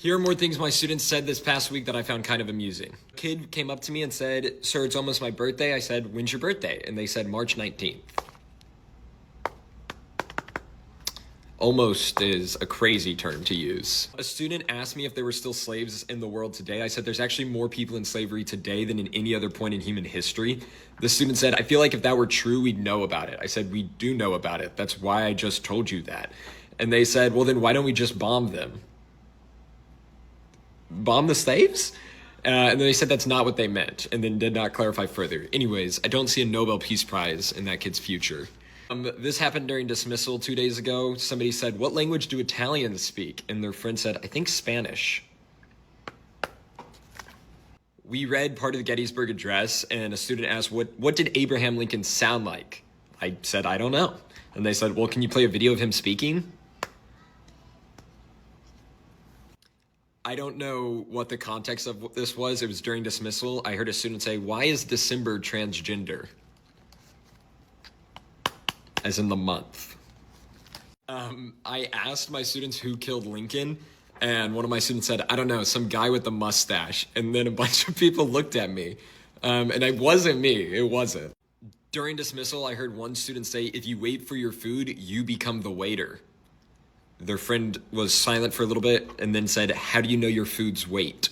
Here are more things my students said this past week that I found kind of amusing. A kid came up to me and said, "Sir, it's almost my birthday." I said, "When's your birthday?" And they said, "March 19th. Almost is a crazy term to use. A student asked me if there were still slaves in the world today. I said there's actually more people in slavery today than in any other point in human history. The student said, "I feel like if that were true, we'd know about it." I said, "We do know about it. That's why I just told you that." And they said, "Well, then why don't we just bomb them?" Bomb the slaves? And then they said that's not what they meant, and then did not clarify further. Anyways, I don't see a Nobel Peace Prize in that kid's future. This happened during dismissal 2 days ago. Somebody said, "What language do Italians speak?" And their friend said, "I think Spanish." We read part of the Gettysburg Address, and a student asked, what did Abraham Lincoln sound like? I said, "I don't know." And they said, "Well, can you play a video of him speaking?" I don't know what the context of this was. It was during dismissal. I heard a student say, "Why is December transgender?" As in the month. I asked my students who killed Lincoln, and one of my students said, "I don't know, some guy with a mustache." And then a bunch of people looked at me, and it wasn't me. It wasn't. During dismissal, I heard one student say, "If you wait for your food, you become the waiter." Their friend was silent for a little bit and then said, "How do you know your food's weight?"